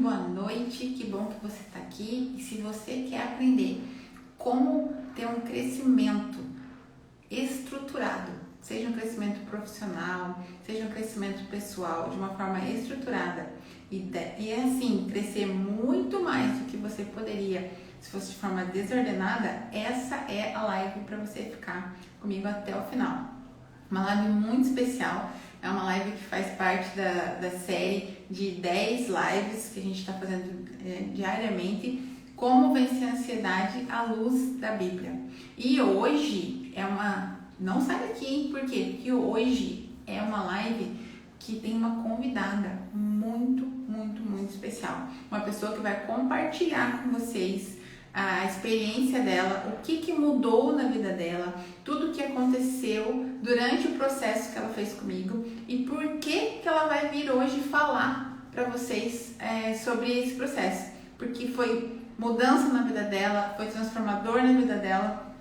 boa noite, que bom que você está aqui. E se você quer aprender como ter um crescimento estruturado, seja um crescimento profissional, seja um crescimento pessoal, de uma forma estruturada e assim, crescer muito mais do que você poderia se fosse de forma desordenada, essa é a live para você ficar comigo até o final. Uma live muito especial, é uma live que faz parte da série de 10 lives que a gente está fazendo diariamente, como vencer a ansiedade à luz da Bíblia. E hoje não sai daqui, hein? Por quê? Porque hoje é uma live que tem uma convidada muito especial. Uma pessoa que vai compartilhar com vocês a experiência dela, o que mudou na vida dela, tudo o que aconteceu durante o processo que ela fez comigo e por que ela vai vir hoje falar para vocês sobre esse processo. Porque foi mudança na vida dela, foi transformador na vida dela,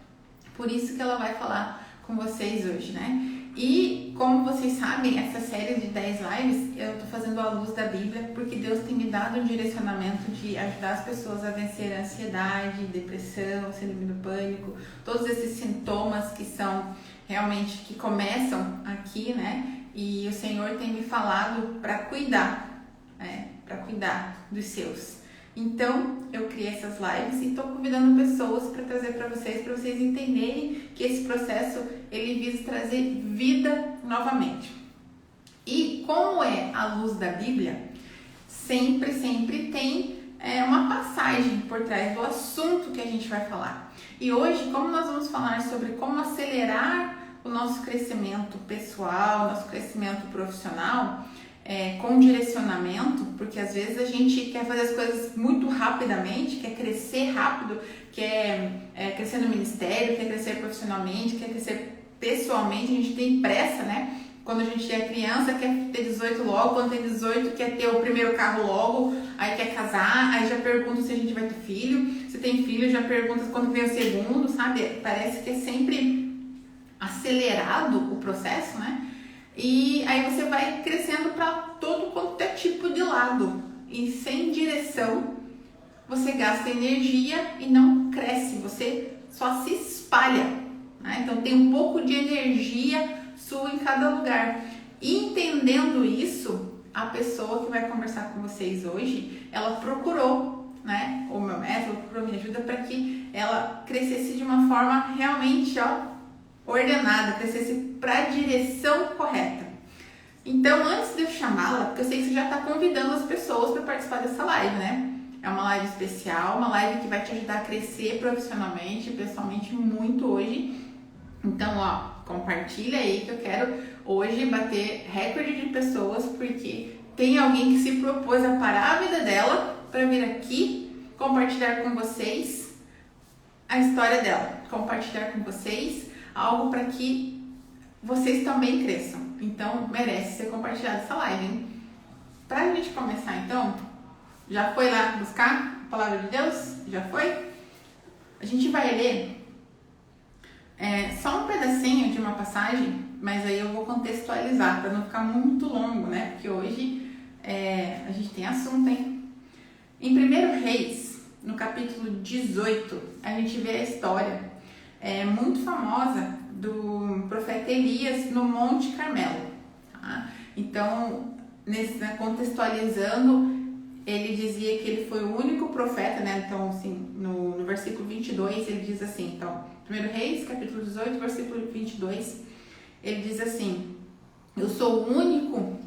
por isso que ela vai falar com vocês hoje, né? E como vocês sabem, essa série de 10 lives eu tô fazendo à luz da Bíblia, porque Deus tem me dado um direcionamento de ajudar as pessoas a vencer a ansiedade, depressão, síndrome do pânico, todos esses sintomas que são realmente, que começam aqui, né? E o Senhor tem me falado para cuidar dos seus. Então, eu criei essas lives e estou convidando pessoas para trazer para vocês entenderem que esse processo, ele visa trazer vida novamente. E como é a luz da Bíblia, sempre tem uma passagem por trás do assunto que a gente vai falar. E hoje, como nós vamos falar sobre como acelerar o nosso crescimento pessoal, nosso crescimento profissional, com direcionamento, porque às vezes a gente quer fazer as coisas muito rapidamente, quer crescer rápido, quer crescer no ministério, quer crescer profissionalmente, quer crescer pessoalmente, a gente tem pressa, né? Quando a gente é criança, quer ter 18 logo, quando tem 18, quer ter o primeiro carro logo, aí quer casar, aí já pergunta se a gente vai ter filho, se tem filho, já pergunta quando vem o segundo, sabe? Parece que é sempre acelerado o processo, né? E aí você vai crescendo para todo quanto é tipo de lado. E sem direção, você gasta energia e não cresce. Você só se espalha, né? Então tem um pouco de energia sua em cada lugar. E entendendo isso, a pessoa que vai conversar com vocês hoje, ela procurou, né? O meu método procurou me ajuda para que ela crescesse de uma forma realmente, ordenada, crescesse para a direção correta. Então, antes de eu chamá-la, porque eu sei que você já está convidando as pessoas para participar dessa live, né? É uma live especial, uma live que vai te ajudar a crescer profissionalmente e pessoalmente muito hoje. Então, compartilha aí que eu quero hoje bater recorde de pessoas, porque tem alguém que se propôs a parar a vida dela para vir aqui compartilhar com vocês a história dela, compartilhar com vocês algo para que vocês também cresçam. Então, merece ser compartilhada essa live, hein? Pra gente começar, então, já foi lá buscar a palavra de Deus? Já foi? A gente vai ler só um pedacinho de uma passagem, mas aí eu vou contextualizar para não ficar muito longo, né? Porque hoje a gente tem assunto, hein? Em 1 Reis, no capítulo 18, a gente vê a história muito famosa do profeta Elias no Monte Carmelo. Tá? Então, contextualizando, ele dizia que ele foi o único profeta, né? Então, assim, no versículo 22, ele diz assim, então, 1 Reis, capítulo 18, versículo 22, ele diz assim: eu sou o único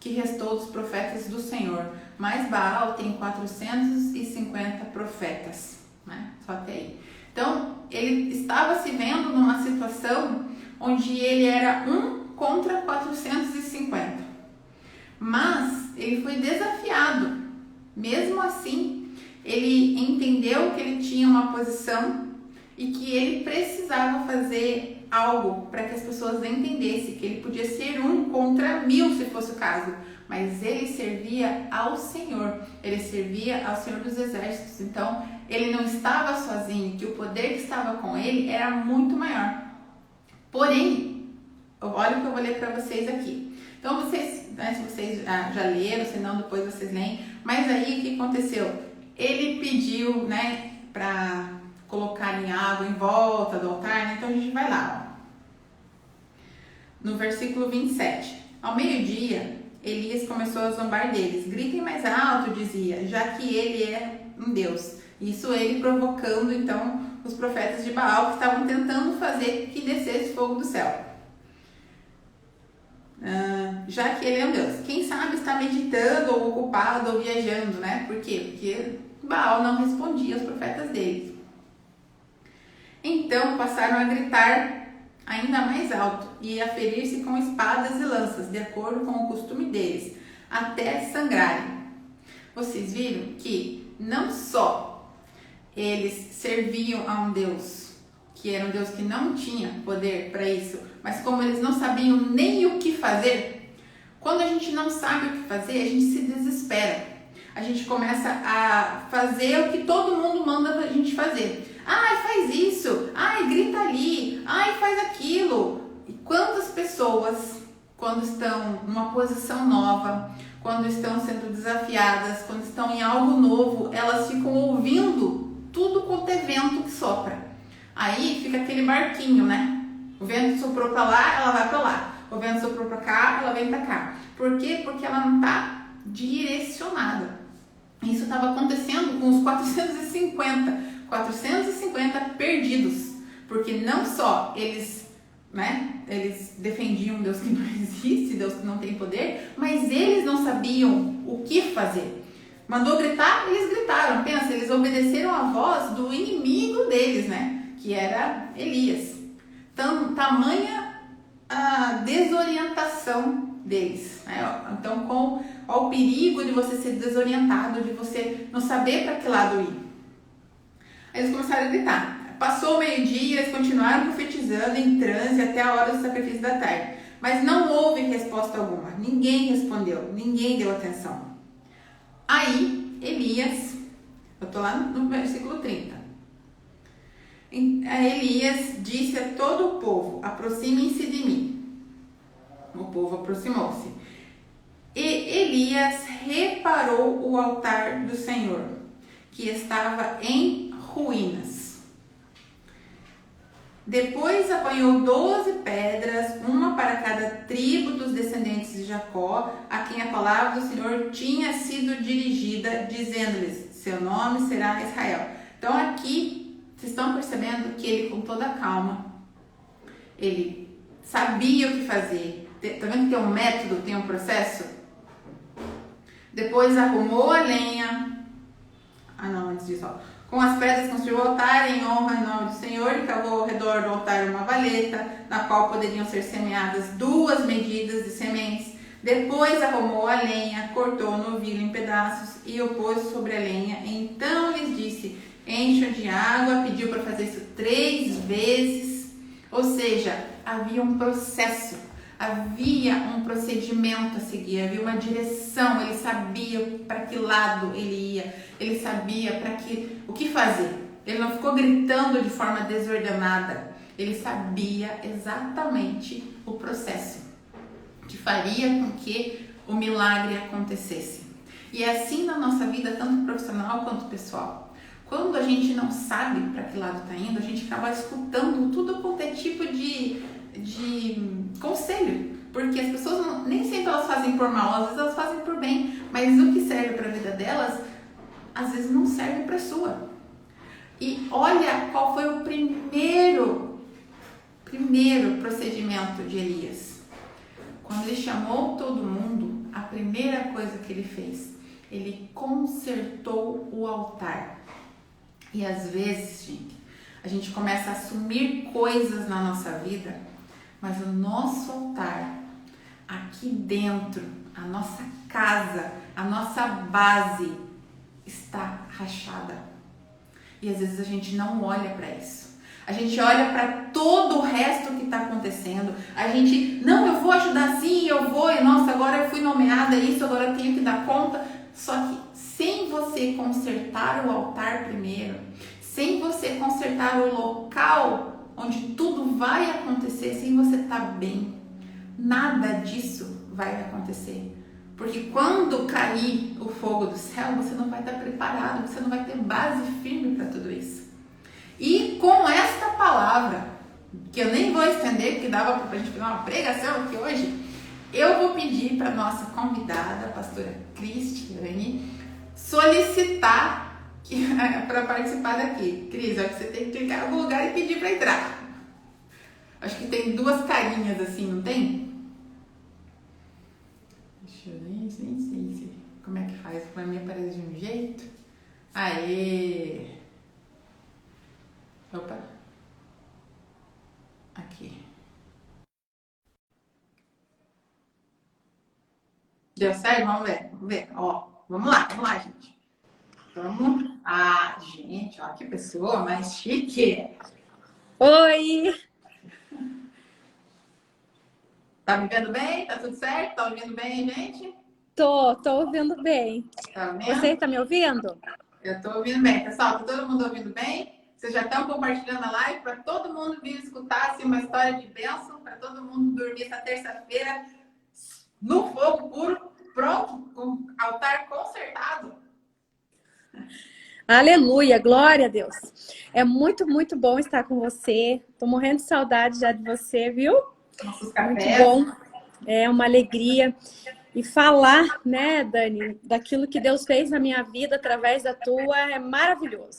que restou dos profetas do Senhor, mas Baal tem 450 profetas, né? Só até aí. Então, ele estava se vendo numa situação onde ele era 1 contra 450. Mas ele foi desafiado. Mesmo assim, ele entendeu que ele tinha uma posição e que ele precisava fazer algo para que as pessoas entendessem que ele podia ser 1 contra 1000, se fosse o caso. Mas ele servia ao Senhor, ele servia ao Senhor dos Exércitos. Então, ele não estava sozinho, que o poder que estava com ele era muito maior. Porém, olha o que eu vou ler para vocês aqui. Então, vocês, né, se vocês já leram, se não, depois vocês leem. Mas aí o que aconteceu? Ele pediu, né, para colocar em água em volta do altar, né? Então a gente vai lá, ó. No versículo 27. Ao meio-dia, Elias começou a zombar deles. Gritem mais alto, dizia, já que ele é um Deus. Isso ele provocando, então, os profetas de Baal que estavam tentando fazer que descesse fogo do céu. Já que ele é um Deus. Quem sabe está meditando, ou ocupado, ou viajando, né? Por quê? Porque Baal não respondia aos profetas deles. Então passaram a gritar ainda mais alto e a ferir-se com espadas e lanças, de acordo com o costume deles, até sangrarem. Vocês viram que não só eles serviam a um Deus, que era um Deus que não tinha poder para isso, mas como eles não sabiam nem o que fazer. Quando a gente não sabe o que fazer, a gente se desespera. A gente começa a fazer o que todo mundo manda a gente fazer. Ai, faz isso. Ai, grita ali. Ai, faz aquilo. E quantas pessoas, quando estão numa posição nova, quando estão sendo desafiadas, quando estão em algo novo, elas ficam ouvindo tudo quanto é vento que sopra. Aí fica aquele barquinho, né? O vento soprou para lá, ela vai para lá. O vento soprou para cá, ela vem para cá. Por quê? Porque ela não está direcionada. Isso estava acontecendo com os 450 perdidos, porque não só eles, né, eles defendiam Deus que não existe, Deus que não tem poder, mas eles não sabiam o que fazer. Mandou gritar, eles gritaram. Pensa, eles obedeceram a voz do inimigo deles, né, que era Elias. Tamanha a desorientação deles, né? Então, com o perigo de você ser desorientado, de você não saber para que lado ir. Aí eles começaram a gritar. Passou o meio-dia, eles continuaram profetizando em transe até a hora do sacrifício da tarde. Mas não houve resposta alguma. Ninguém respondeu, ninguém deu atenção. Aí, Elias, eu estou lá no versículo 30. Elias disse a todo o povo, aproximem-se de mim. O povo aproximou-se. E Elias reparou o altar do Senhor, que estava em ruínas. Depois apanhou 12 pedras, uma para cada tribo dos descendentes de Jacó, a quem a palavra do Senhor tinha sido dirigida, dizendo-lhes, seu nome será Israel. Então aqui, vocês estão percebendo que ele, com toda a calma, ele sabia o que fazer. Tá vendo que tem um método, tem um processo? Depois arrumou a lenha. Antes disso, ó. Com as pedras construiu o altar em honra em nome do Senhor e cavou ao redor do altar uma valeta, na qual poderiam ser semeadas 2 medidas de sementes. Depois arrumou a lenha, cortou o novilho em pedaços e o pôs sobre a lenha. Então lhes disse, encham de água, pediu para fazer isso 3 vezes. Ou seja, havia um processo. Havia um procedimento a seguir, havia uma direção, ele sabia para que lado ele ia, ele sabia o que fazer. Ele não ficou gritando de forma desordenada, ele sabia exatamente o processo que faria com que o milagre acontecesse. E é assim na nossa vida, tanto profissional quanto pessoal. Quando a gente não sabe para que lado está indo, a gente acaba escutando tudo quanto é tipo de conselho, porque as pessoas nem sempre elas fazem por mal, às vezes elas fazem por bem, mas o que serve para a vida delas, às vezes não serve para a sua. E olha qual foi o primeiro procedimento de Elias. Quando ele chamou todo mundo, a primeira coisa que ele fez, ele consertou o altar. E às vezes, gente, a gente começa a assumir coisas na nossa vida, mas o nosso altar, aqui dentro, a nossa casa, a nossa base está rachada. E às vezes a gente não olha para isso. A gente olha para todo o resto que está acontecendo. A gente, não, eu vou ajudar sim, eu vou, e nossa, agora eu fui nomeada isso, agora eu tenho que dar conta. Só que sem você consertar o altar primeiro, sem você consertar o local onde tudo vai acontecer, sem você estar bem, nada disso vai acontecer. Porque quando cair o fogo do céu, você não vai estar preparado, você não vai ter base firme para tudo isso. E com esta palavra, que eu nem vou estender, porque dava para a gente fazer uma pregação aqui hoje, eu vou pedir para nossa convidada, a pastora Cristiane, solicitar para participar daqui. Cris, acho que você tem que clicar em algum lugar e pedir para entrar. Acho que tem duas carinhas assim, não tem? Deixa eu nem sei como é que faz. Para mim aparece de um jeito. Aê! Opa! Aqui. Deu certo? Vamos ver. Ó, vamos lá, gente. Vamos. Ah, gente, ó, que pessoa mais chique. Oi! Tá me vendo bem? Tá tudo certo? Tá ouvindo bem, gente? Tô ouvindo bem. Tá vendo? Você tá me ouvindo? Eu tô ouvindo bem. Pessoal, tá todo mundo ouvindo bem? Vocês já estão compartilhando a live para todo mundo vir escutar assim, uma história de bênção, para todo mundo dormir essa terça-feira no fogo puro, pronto, com o altar consertado. Aleluia, glória a Deus. É muito, muito bom estar com você. Tô morrendo de saudade já de você, viu? Nossos cafés. Muito bom. É uma alegria. E falar, né, Dani, daquilo que Deus fez na minha vida através da tua é maravilhoso.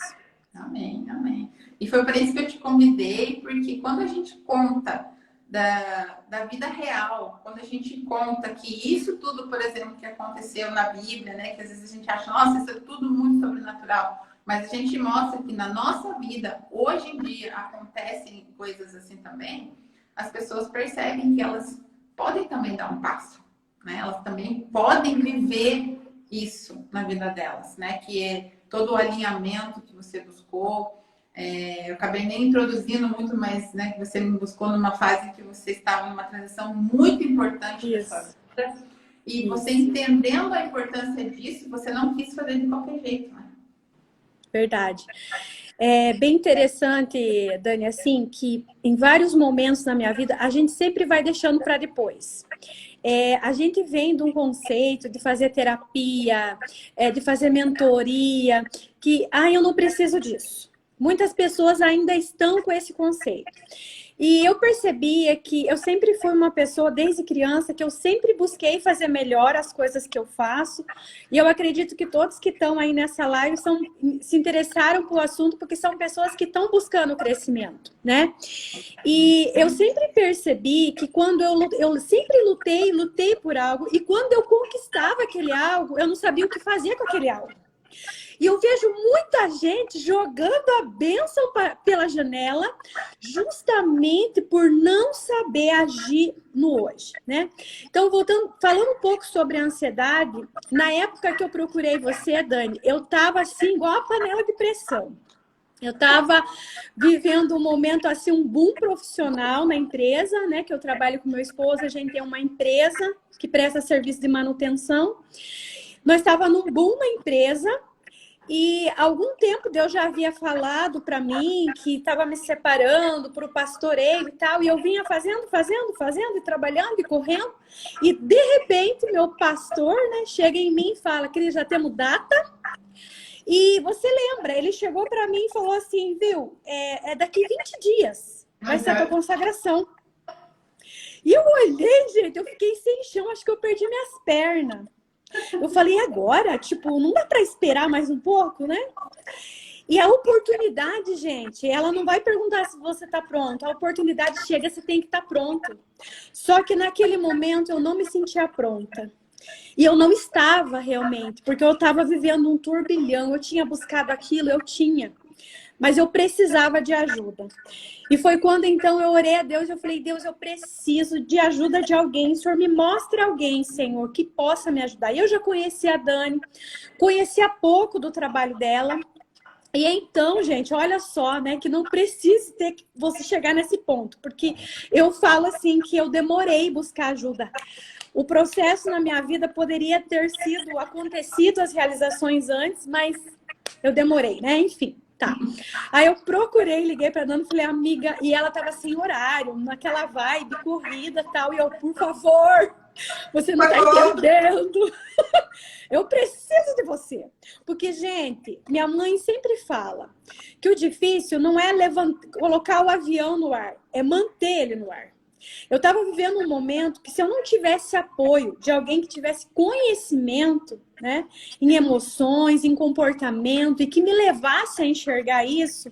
Amém, amém. E foi para isso que eu te convidei, porque quando a gente conta da vida real, quando a gente conta que isso tudo, por exemplo, que aconteceu na Bíblia, né, que às vezes a gente acha, nossa, isso é tudo muito sobrenatural, mas a gente mostra que na nossa vida, hoje em dia, acontecem coisas assim também, as pessoas percebem que elas podem também dar um passo, né? Elas também podem viver isso na vida delas, né? Que é todo o alinhamento que você buscou. Eu acabei nem introduzindo muito, mas né, que você me buscou numa fase que você estava numa transição muito importante da sua vida. E você entendendo a importância disso, você não quis fazer de qualquer jeito, né? Verdade. É bem interessante, Dani, assim, que em vários momentos na minha vida, a gente sempre vai deixando para depois. A gente vem de um conceito de fazer terapia, de fazer mentoria, que, eu não preciso disso. Muitas pessoas ainda estão com esse conceito. E eu percebia que eu sempre fui uma pessoa, desde criança, que eu sempre busquei fazer melhor as coisas que eu faço. E eu acredito que todos que estão aí nessa live se interessaram pelo assunto, porque são pessoas que estão buscando crescimento, né? E eu sempre percebi que quando eu sempre lutei por algo, e quando eu conquistava aquele algo, eu não sabia o que fazer com aquele algo. E eu vejo muita gente jogando a bênção pela janela justamente por não saber agir no hoje, né? Então, falando um pouco sobre a ansiedade, na época que eu procurei você, Dani, eu tava assim, igual a panela de pressão. Eu estava vivendo um momento, assim, um boom profissional na empresa, né? Que eu trabalho com meu esposo, a gente tem uma empresa que presta serviço de manutenção. Nós estávamos num boom na empresa. E há algum tempo Deus já havia falado para mim que estava me separando para o pastoreio e tal. E eu vinha fazendo e trabalhando e correndo. E de repente meu pastor, né, chega em mim e fala: Cris, já temos data. E você lembra, ele chegou para mim e falou assim: viu, é daqui 20 dias vai ser a tua consagração. E eu olhei, gente, eu fiquei sem chão, acho que eu perdi minhas pernas. Eu falei, agora? Tipo, não dá para esperar mais um pouco, né? E a oportunidade, gente, ela não vai perguntar se você tá pronto. A oportunidade chega, você tem que estar pronto. Só que naquele momento eu não me sentia pronta. E eu não estava realmente, porque eu estava vivendo um turbilhão. Eu tinha buscado aquilo, eu tinha. Mas eu precisava de ajuda. E foi quando, então, eu orei a Deus. Eu falei, Deus, eu preciso de ajuda de alguém. O Senhor me mostre alguém, Senhor, que possa me ajudar. Eu já conhecia a Dani, conhecia pouco do trabalho dela. E então, gente, olha só, né, que não precisa ter que você chegar nesse ponto. Porque eu falo assim, que eu demorei buscar ajuda. O processo na minha vida poderia ter acontecido as realizações antes, mas eu demorei, né? Enfim. Tá. Aí eu procurei, liguei pra Dani, falei, amiga, e ela tava sem horário, naquela vibe, corrida e tal, e eu, por favor, Você não tá entendendo. Eu preciso de você. Porque, gente, minha mãe sempre fala que o difícil não é colocar o avião no ar, é manter ele no ar. Eu estava vivendo um momento que, se eu não tivesse apoio de alguém que tivesse conhecimento, né, em emoções, em comportamento, e que me levasse a enxergar isso,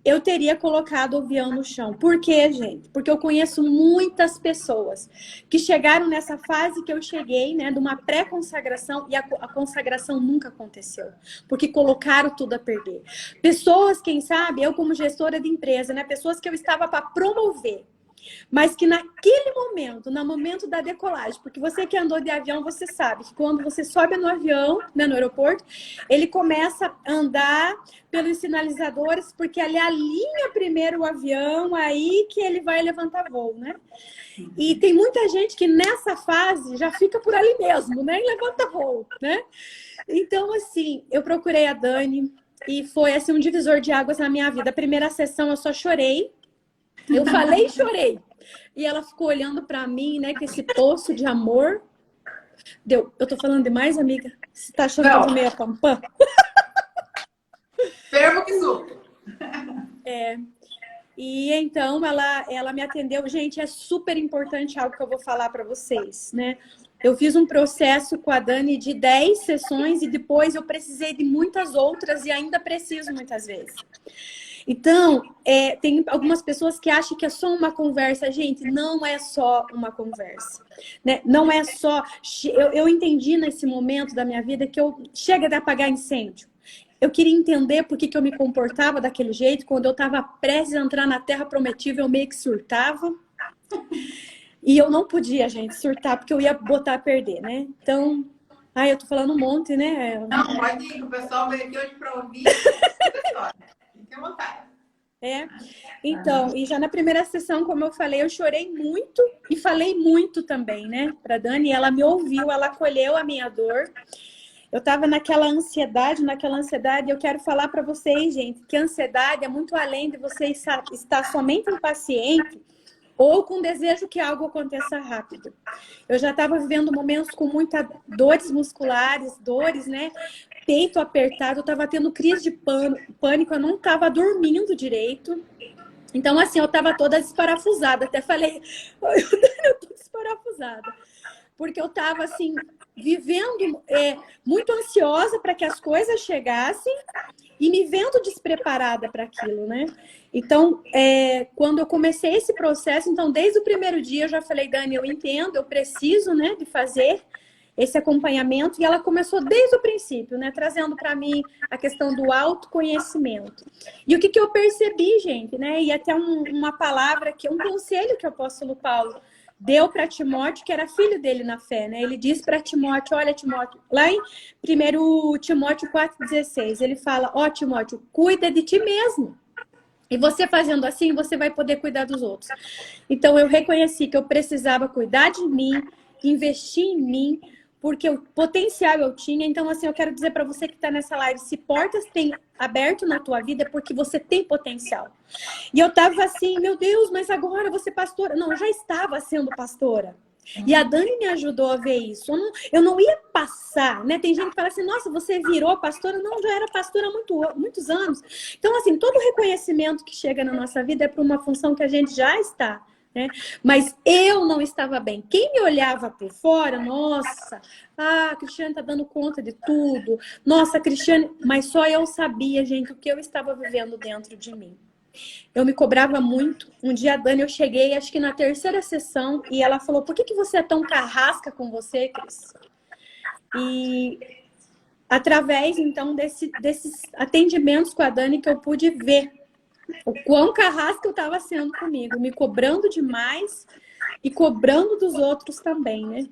eu teria colocado o avião no chão. Por quê, gente? Porque eu conheço muitas pessoas que chegaram nessa fase que eu cheguei, né, de uma pré-consagração, e a consagração nunca aconteceu, porque colocaram tudo a perder. Pessoas, quem sabe, eu como gestora de empresa, né, pessoas que eu estava para promover, mas que naquele momento, no momento da decolagem, porque você que andou de avião, você sabe que quando você sobe no avião, né, no aeroporto, ele começa a andar pelos sinalizadores, porque ali alinha primeiro o avião, aí que ele vai levantar voo, né? E tem muita gente que nessa fase já fica por ali mesmo, né? E levanta voo, né? Então, assim, eu procurei a Dani e foi, assim, um divisor de águas na minha vida. A primeira sessão eu só chorei. Eu falei e chorei. E ela ficou olhando pra mim, né, com esse poço de amor. Deu. Eu tô falando demais, amiga? Você tá achando que eu tô meio pampã? Fermo que suco. É. E então ela me atendeu. Gente, é super importante algo que eu vou falar pra vocês, né? Eu fiz um processo com a Dani de 10 sessões e depois eu precisei de muitas outras e ainda preciso muitas vezes. Então, tem algumas pessoas que acham que é só uma conversa. Gente, não é só uma conversa, né? Não é só... Eu entendi nesse momento da minha vida que eu chega de apagar incêndio. Eu queria entender por que eu me comportava daquele jeito. Quando eu estava prestes a entrar na Terra Prometida, eu meio que surtava. E eu não podia, gente, surtar, porque eu ia botar a perder, né? Então... Ai, eu tô falando um monte, né? Não, pode ir, que o pessoal veio aqui hoje para ouvir essa história. Fique à vontade. Então, e já na primeira sessão, como eu falei, eu chorei muito e falei muito também, né, pra Dani. Ela me ouviu, ela acolheu a minha dor. Eu tava naquela ansiedade. Eu quero falar para vocês, gente, que a ansiedade é muito além de você estar somente impaciente ou com desejo que algo aconteça rápido. Eu já estava vivendo momentos com muitas dores musculares, dores, né? Peito apertado, eu estava tendo crise de pânico, eu não estava dormindo direito. Então, assim, eu estava toda desparafusada. Até falei, eu tô desparafusada. Porque eu estava, assim, vivendo muito ansiosa para que as coisas chegassem e me vendo despreparada para aquilo, né? Então, quando eu comecei esse processo, então, desde o primeiro dia, eu já falei, Dani, eu entendo, eu preciso, né, de fazer esse acompanhamento. E ela começou desde o princípio, né, trazendo para mim a questão do autoconhecimento. E o que eu percebi, gente, né, e até uma palavra, um conselho que o apóstolo Paulo deu para Timóteo, que era filho dele na fé, né? Ele diz para Timóteo, olha, Timóteo, lá em 1 Timóteo 4,16, ele fala, ó, Timóteo, cuida de ti mesmo. E você fazendo assim, você vai poder cuidar dos outros. Então, eu reconheci que eu precisava cuidar de mim, investir em mim, porque o potencial eu tinha. Então, assim, eu quero dizer para você que está nessa live, se portas têm aberto na tua vida, é porque você tem potencial. E eu tava assim, meu Deus, mas agora você pastora. Não, eu já estava sendo pastora. E a Dani me ajudou a ver isso. Eu não ia passar, né? Tem gente que fala assim, nossa, você virou pastora? Não, já era pastora há muitos anos. Então, assim, todo reconhecimento que chega na nossa vida é para uma função que a gente já está, né? Mas eu não estava bem. Quem me olhava por fora, nossa, a Cristiane tá dando conta de tudo. Nossa, Cristiane... Mas só eu sabia, gente, o que eu estava vivendo dentro de mim. Eu me cobrava muito. Um dia a Dani, eu cheguei, acho que na terceira sessão, e ela falou, por que você é tão carrasca com você, Cris? E através, então, desses atendimentos com a Dani, que eu pude ver o quão carrasca eu estava sendo comigo, me cobrando demais e cobrando dos outros também, né?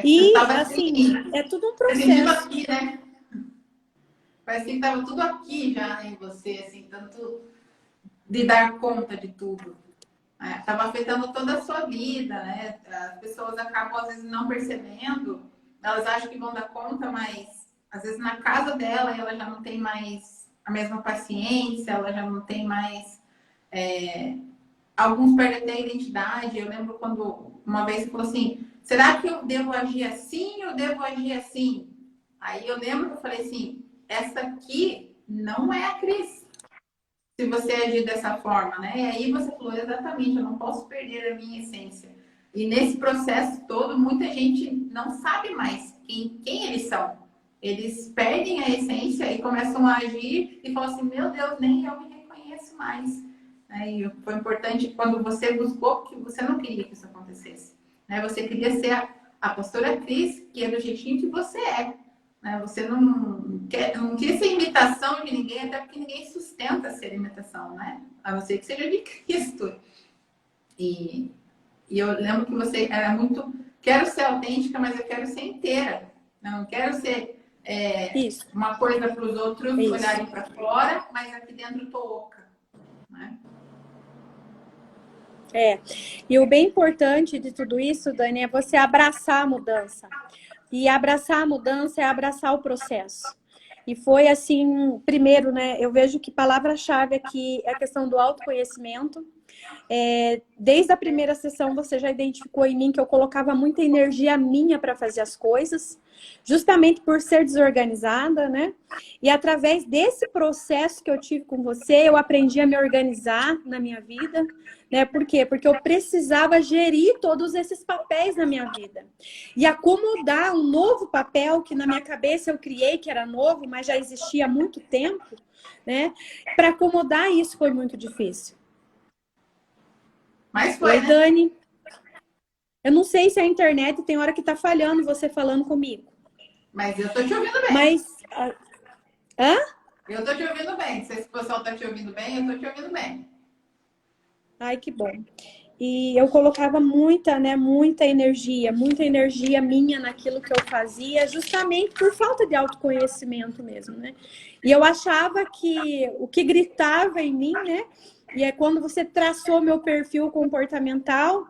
E, assim, é tudo um processo. Aqui, né? Parece que estava tudo aqui já, né, em você, assim, tanto de dar conta de tudo. Estava afetando toda a sua vida, né? As pessoas acabam, às vezes, não percebendo. Elas acham que vão dar conta, mas, às vezes, na casa dela, ela já não tem mais a mesma paciência, ela já não tem mais... Alguns perdem até a identidade. Eu lembro quando, uma vez, você falou assim, será que eu devo agir assim ou devo agir assim? Aí eu lembro que eu falei assim, essa aqui não é a Cris. Se você agir dessa forma, né? E aí você falou exatamente, eu não posso perder a minha essência. E nesse processo todo, muita gente não sabe mais quem eles são. Eles perdem a essência e começam a agir e falam assim, meu Deus, nem eu me reconheço mais. E foi importante quando você buscou, que você não queria que isso acontecesse. Né? Você queria ser a pastora Cris, que é do jeitinho que você é. Né? Você não quer ser imitação de ninguém, até porque ninguém sustenta ser imitação, né? A não ser que seja de Cristo. E eu lembro que você era muito... Quero ser autêntica, mas eu quero ser inteira. Eu não quero ser uma coisa para os outros olharem para fora, mas aqui dentro eu tô oca. Né? E o bem importante de tudo isso, Dani, é você abraçar a mudança. E abraçar a mudança é abraçar o processo. E foi assim, primeiro, né? Eu vejo que palavra-chave aqui é a questão do autoconhecimento. Desde a primeira sessão você já identificou em mim que eu colocava muita energia minha para fazer as coisas, justamente por ser desorganizada, né? E através desse processo que eu tive com você, eu aprendi a me organizar na minha vida, né? Por quê? Porque eu precisava gerir todos esses papéis na minha vida e acomodar um novo papel que na minha cabeça eu criei, que era novo, mas já existia há muito tempo, né? Para acomodar isso foi muito difícil. Mas foi, Oi, né? Dani. Eu não sei se a internet tem hora que tá falhando você falando comigo. Mas eu tô te ouvindo bem. Mas... Hã? Eu tô te ouvindo bem. Não sei se o pessoal tá te ouvindo bem, eu tô te ouvindo bem. Ai, que bom. E eu colocava muita energia minha naquilo que eu fazia, justamente por falta de autoconhecimento mesmo, né? E eu achava que o que gritava em mim, né? E é quando você traçou meu perfil comportamental,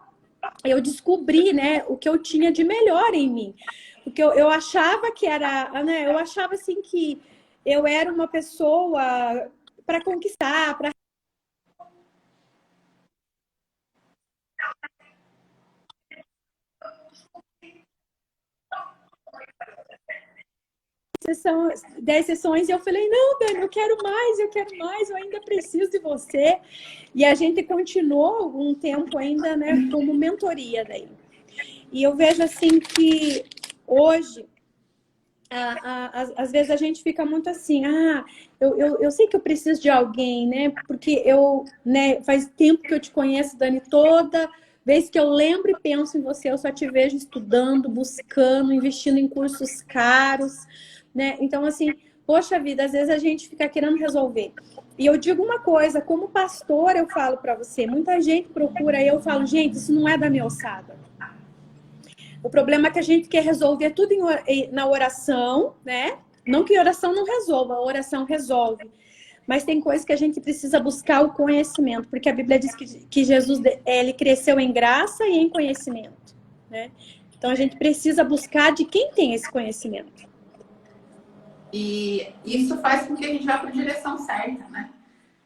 eu descobri, né, o que eu tinha de melhor em mim. Porque eu achava que era, né, eu achava assim que eu era uma pessoa para conquistar, para sessão, 10 sessões, e eu falei, não, Dani, eu quero mais, eu ainda preciso de você. E a gente continuou um tempo ainda, né, como mentoria daí. E eu vejo assim que hoje, às vezes a gente fica muito assim, eu sei que eu preciso de alguém, né, porque né, faz tempo que eu te conheço, Dani, toda vez que eu lembro e penso em você, eu só te vejo estudando, buscando, investindo em cursos caros, né? Então, assim, poxa vida, às vezes a gente fica querendo resolver. E eu digo uma coisa, como pastor, eu falo para você, muita gente procura e eu falo, gente, isso não é da minha alçada. O problema é que a gente quer resolver tudo na oração, né? Não que oração não resolva, a oração resolve. Mas tem coisas que a gente precisa buscar o conhecimento, porque a Bíblia diz que Jesus ele cresceu em graça e em conhecimento, né? Então a gente precisa buscar de quem tem esse conhecimento. E isso faz com que a gente vá para a direção certa, né?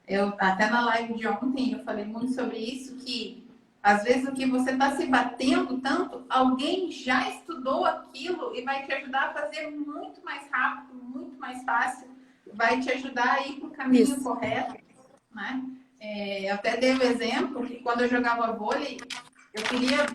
Eu, até na live de ontem, eu falei muito sobre isso, que às vezes o que você está se batendo tanto, alguém já estudou aquilo e vai te ajudar a fazer muito mais rápido, muito mais fácil, vai te ajudar a ir para o caminho correto, né? Eu até dei o exemplo que quando eu jogava vôlei, eu queria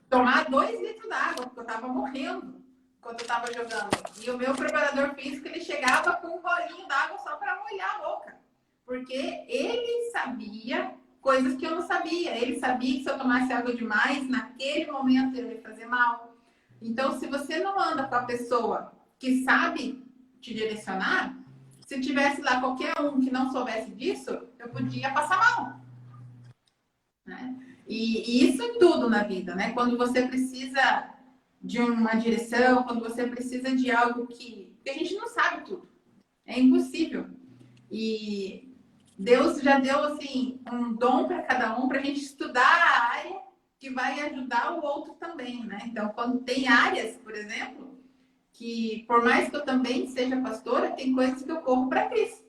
tomar 2 litros d'água, porque eu estava morrendo quando eu estava jogando. E o meu preparador físico, ele chegava com um bolinho d'água só para molhar a boca. Porque ele sabia coisas que eu não sabia. Ele sabia que se eu tomasse água demais, naquele momento eu ia fazer mal. Então, se você não anda com a pessoa que sabe te direcionar, se tivesse lá qualquer um que não soubesse disso, eu podia passar mal. Né? E isso em tudo na vida, né? Quando você precisa de uma direção, quando você precisa de algo que a gente não sabe tudo. É impossível. E Deus já deu assim um dom para cada um para a gente estudar a área que vai ajudar o outro também, né? Então, quando tem áreas, por exemplo, que por mais que eu também seja pastora, tem coisas que eu corro para Cris.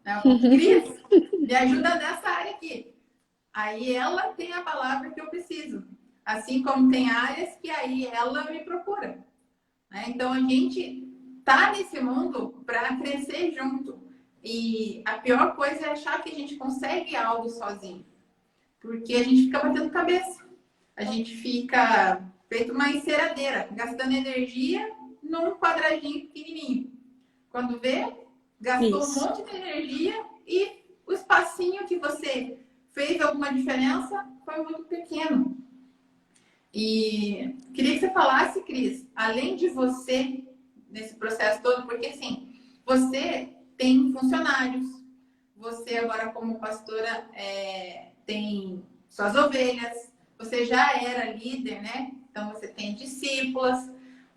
Né? Cris, me ajuda nessa área aqui. Aí ela tem a palavra que eu preciso. Assim como tem áreas que aí ela me procura, né? Então a gente tá nesse mundo para crescer junto. E a pior coisa é achar que a gente consegue algo sozinho, porque a gente fica batendo cabeça. A gente fica feito uma enceradeira, gastando energia num quadradinho pequenininho. Quando vê, gastou um Isso. monte de energia e o espacinho que você fez alguma diferença foi muito pequeno. E queria que você falasse, Cris, além de você, nesse processo todo, porque assim, você tem funcionários, você agora como pastora tem suas ovelhas, você já era líder, né? Então você tem discípulas.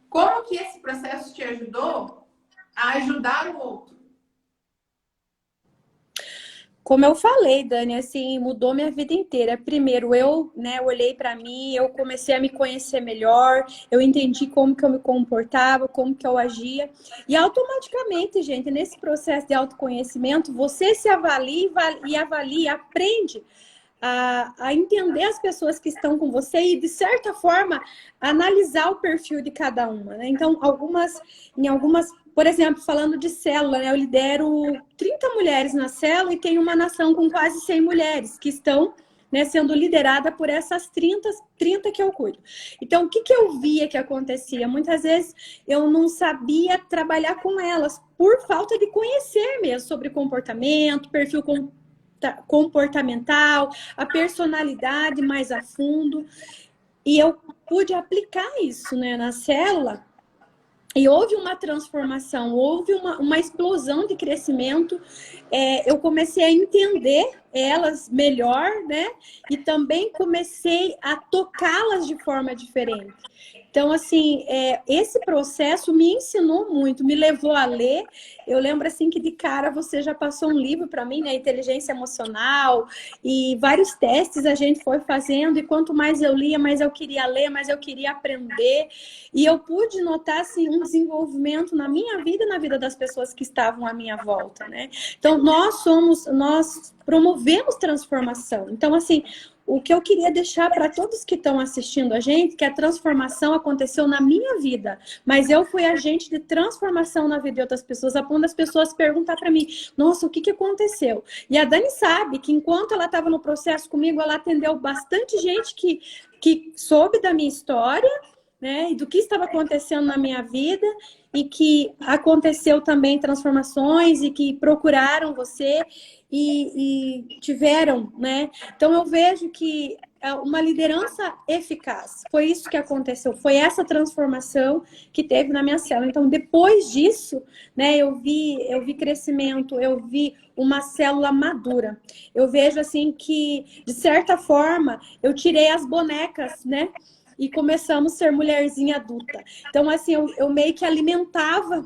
Como que esse processo te ajudou a ajudar o outro? Como eu falei, Dani, assim, mudou minha vida inteira. Primeiro, eu, né, olhei para mim, eu comecei a me conhecer melhor, eu entendi como que eu me comportava, como que eu agia. E automaticamente, gente, nesse processo de autoconhecimento, você se avalia e avalia, aprende a entender as pessoas que estão com você e, de certa forma, analisar o perfil de cada uma, né? Então, em algumas, por exemplo, falando de célula, né? Eu lidero 30 mulheres na célula e tenho uma nação com quase 100 mulheres que estão, né, sendo liderada por essas 30 que eu cuido. Então, o que eu via que acontecia? Muitas vezes eu não sabia trabalhar com elas por falta de conhecer mesmo sobre comportamento, perfil comportamental, a personalidade mais a fundo. E eu pude aplicar isso, né, na célula. E houve uma transformação, houve uma explosão de crescimento. Eu comecei a entender elas melhor, né? E também comecei a tocá-las de forma diferente. Então, assim, esse processo me ensinou muito, me levou a ler. Eu lembro, assim, que de cara você já passou um livro para mim, né? Inteligência Emocional, e vários testes a gente foi fazendo, e quanto mais eu lia, mais eu queria ler, mais eu queria aprender. E eu pude notar, assim, um desenvolvimento na minha vida e na vida das pessoas que estavam à minha volta, né? Então, nós promovemos transformação. Então, assim, o que eu queria deixar para todos que estão assistindo a gente, que a transformação aconteceu na minha vida, mas eu fui agente de transformação na vida de outras pessoas, a ponto das pessoas perguntar para mim, nossa, o que aconteceu? E a Dani sabe que enquanto ela estava no processo comigo, ela atendeu bastante gente que soube da minha história, né, e do que estava acontecendo na minha vida, e que aconteceu também transformações e que procuraram você e tiveram, né? Então eu vejo que uma liderança eficaz, foi isso que aconteceu, foi essa transformação que teve na minha célula. Então depois disso, né, eu vi crescimento, eu vi uma célula madura. Eu vejo assim que, de certa forma, eu tirei as bonecas, né? E começamos a ser mulherzinha adulta. Então, assim, eu meio que alimentava,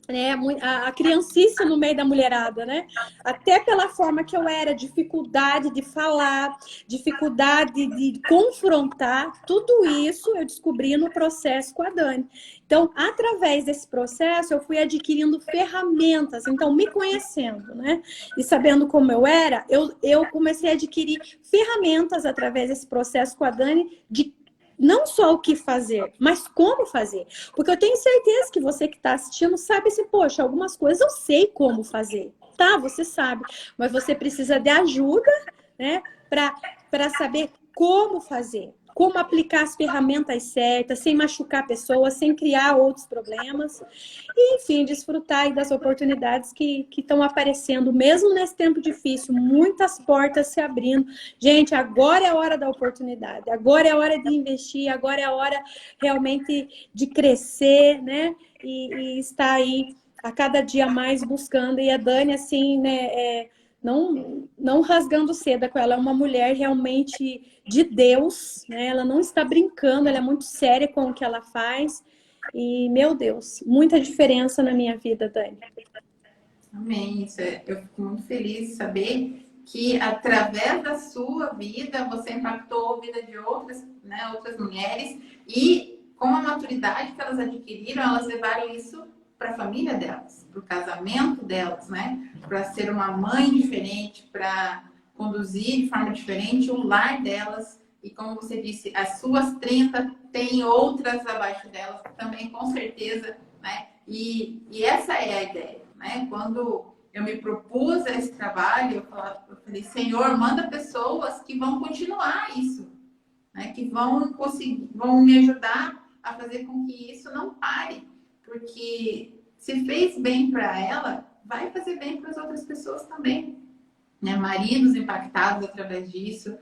né, a criancice no meio da mulherada, né? Até pela forma que eu era, dificuldade de falar, dificuldade de confrontar, tudo isso eu descobri no processo com a Dani. Então, através desse processo, eu fui adquirindo ferramentas, então, me conhecendo, né? E sabendo como eu era, eu comecei a adquirir ferramentas através desse processo com a Dani de não só o que fazer, mas como fazer. Porque eu tenho certeza que você que está assistindo sabe assim, poxa, algumas coisas eu sei como fazer. Tá, você sabe. Mas você precisa de ajuda, né? Para saber como fazer. Como aplicar as ferramentas certas, sem machucar pessoas, sem criar outros problemas. E, enfim, desfrutar aí das oportunidades que estão aparecendo, mesmo nesse tempo difícil, muitas portas se abrindo. Gente, agora é a hora da oportunidade, agora é a hora de investir, agora é a hora realmente de crescer, né? E estar aí a cada dia mais buscando. E a Dani, assim, né, não rasgando seda com ela, é uma mulher realmente de Deus, né? Ela não está brincando, ela é muito séria com o que ela faz. E, meu Deus, muita diferença na minha vida, Dani. Amém. Eu fico muito feliz de saber que através da sua vida você impactou a vida de outras, né, outras mulheres, e com a maturidade que elas adquiriram, elas levaram isso para a família delas, para o casamento delas, né? Para ser uma mãe diferente, para conduzir de forma diferente o lar delas e como você disse, as suas 30 tem outras abaixo delas também, com certeza, né? E essa é a ideia, né? Quando eu me propus a esse trabalho, eu falei, Senhor, manda pessoas que vão continuar isso, né? Que vão conseguir, vão me ajudar a fazer com que isso não pare, porque se fez bem para ela, vai fazer bem para as outras pessoas também, né? Maridos impactados através disso,